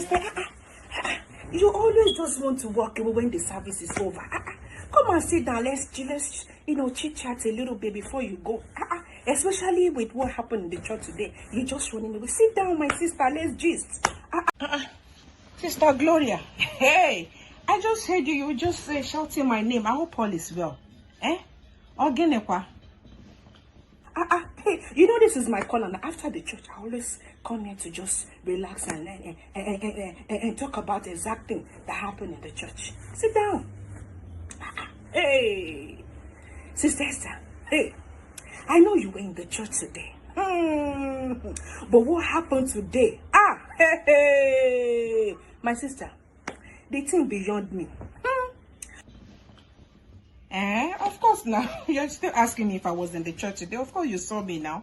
sister, you always just want to walk away when the service is over. Come and sit down. Let's chit chat a little bit before you go. Especially with what happened in the church today. You just running away. Sit down, my sister. Let's gist. Sister Gloria. Hey, I just heard you just shouting my name. I hope all is well. Ogenekwa. Hey, you know this is my call, and after the church, I always come here to just relax and talk about the exact thing that happened in the church. Sit down. Hey, Sister Esther. Hey, I know you were in the church today. But what happened today? Hey, my sister, the thing beyond me. Of course now. You're still asking me if I was in the church today. Of course you saw me now.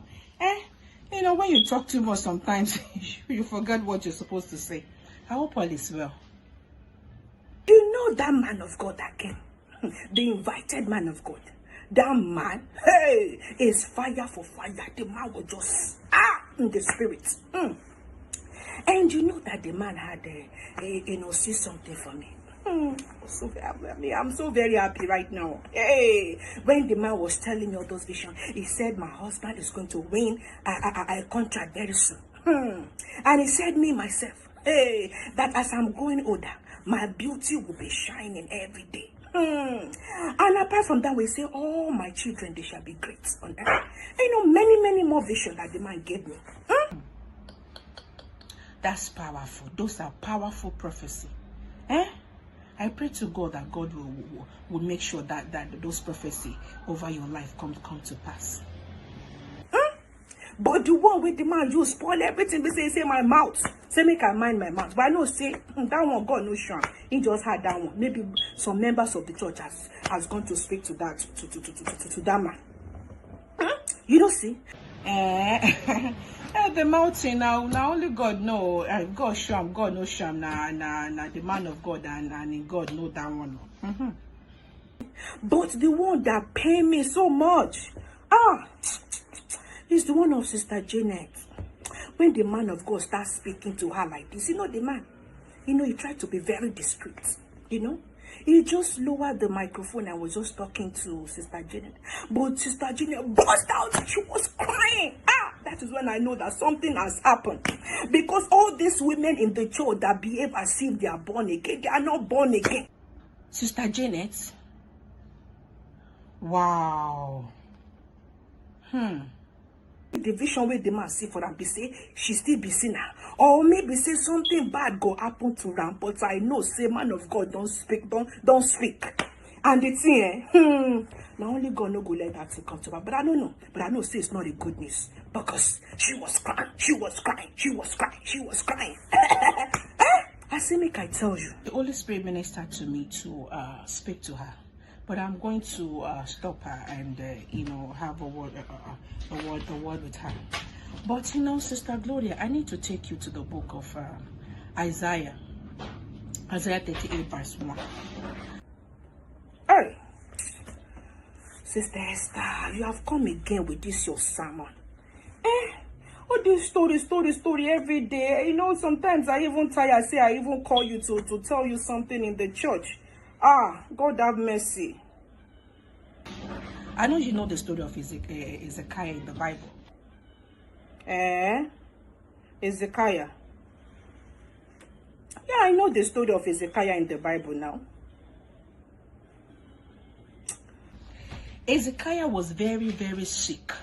You know, when you talk too much sometimes, you forget what you're supposed to say. I hope all is well. You know that man of God that came? The invited man of God. That man, hey, is fire for fire. The man was just, in the spirit. And you know that the man had, see something for me. I'm so very happy right now. Hey, when the man was telling me all those visions, he said my husband is going to win a contract very soon. And he said me myself, hey, that as I'm growing older, my beauty will be shining every day. And apart from that, we say all my children, they shall be great on earth. Many more visions that the man gave me. That's powerful. Those are powerful prophecy. I pray to God that God will make sure that those prophecy over your life come to pass. But the one with the man, you spoil everything. They say my mouth. Say make I mind my mouth. But I know say that one God no sure. He just had that one. Maybe some members of the church has gone to speak to that to that man. You don't see? The mountain now only God know. God show him, God no show him. Nah, the man of God and God know that one. But the one that pay me so much, is the one of Sister Janet. When the man of God starts speaking to her like this, the man, he tried to be very discreet. He just lowered the microphone and was just talking to Sister Janet. But Sister Janet burst out. She was crying. That is when I know that something has happened. Because all these women in the church that behave as if they are born again, they are not born again. Sister Janet? Wow. The vision where the man see for them be say she still be sinner, or maybe say something bad go happen to them. But I know say man of God don't speak. And the thing, now only God no go let that thing come to her. But I don't know. But I know say it's not a good news because she was crying. I say make I tell you. The Holy Spirit ministered to me to speak to her. But I'm going to stop her and have a word with her. But Sister Gloria, I need to take you to the book of Isaiah 38 verse 1. Hey, Sister Esther, you have come again with this your sermon. All this story every day. Sometimes I even tire. I say I even call you to tell you something in the church. God have mercy. I know you know the story of Ezekiah in the Bible. Ezekiah. Yeah, I know the story of Ezekiah in the Bible now. Ezekiah was very, very sick.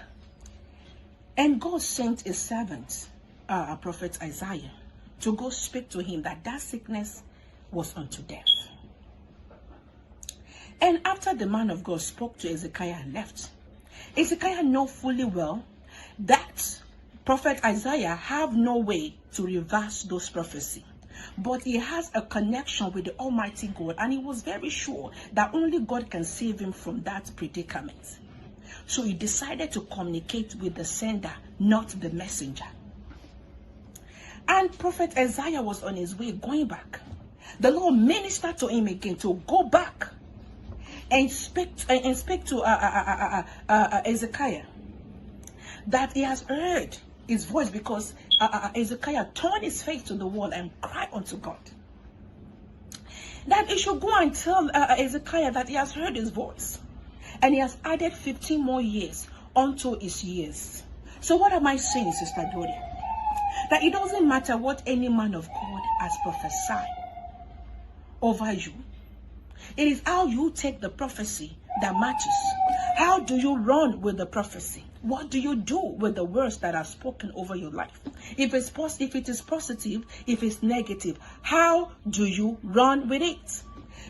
And God sent a servant, a prophet Isaiah, to go speak to him that sickness was unto death. And after the man of God spoke to Ezekiah and left, Ezekiah knew fully well that prophet Isaiah have no way to reverse those prophecies. But he has a connection with the Almighty God, and he was very sure that only God can save him from that predicament. So he decided to communicate with the sender, not the messenger. And prophet Isaiah was on his way going back. The Lord ministered to him again to go back and speak to Ezekiah that he has heard his voice, because Hezekiah turned his face to the wall and cried unto God that he should go and tell Hezekiah that he has heard his voice and he has added 15 more years unto his years. So what am I saying, Sister Gloria? That it doesn't matter what any man of God has prophesied over you. It is how you take the prophecy that matters. How do you run with the prophecy? What do you do with the words that are spoken over your life? If it is positive, if it's negative, how do you run with it?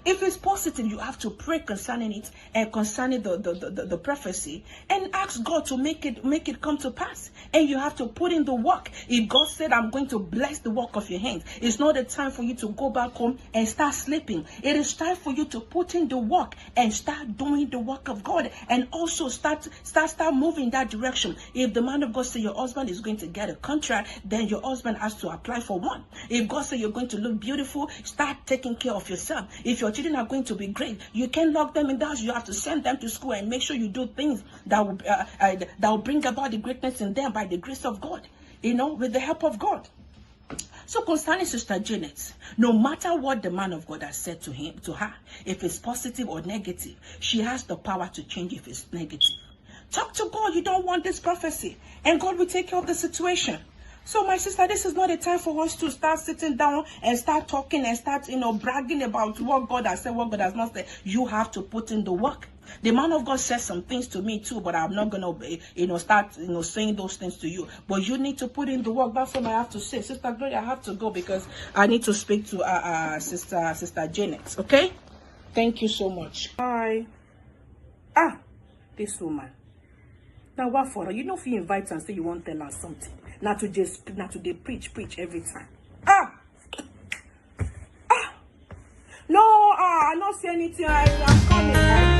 If it's positive, you have to pray concerning it and concerning the prophecy and ask God to make it come to pass. And you have to put in the work. If God said, I'm going to bless the work of your hands, it's not the time for you to go back home and start sleeping. It is time for you to put in the work and start doing the work of God, and also start moving in that direction. If the man of God say your husband is going to get a contract, then your husband has to apply for one. If God say you're going to look beautiful, start taking care of yourself. If your children are going to be great, you can't lock them in the house. You have to send them to school and make sure you do things that will bring about the greatness in them by the grace of God, with the help of God. So concerning Sister Janet, no matter what the man of God has said to her, if it's positive or negative, she has the power to change if it's negative. Talk to God. You don't want this prophecy, and God will take care of the situation. So my sister, this is not a time for us to start sitting down and start talking and start, bragging about what God has said, what God has not said. You have to put in the work. The man of God said some things to me too, but I'm not going to, start, saying those things to you. But you need to put in the work. That's what I have to say. Sister Gloria, I have to go because I need to speak to Sister Janet. Okay? Thank you so much. Bye. This woman. Now what for her? If you invite her and say you want to tell her something. Not to they preach every time. No, I not say anything. I'm coming.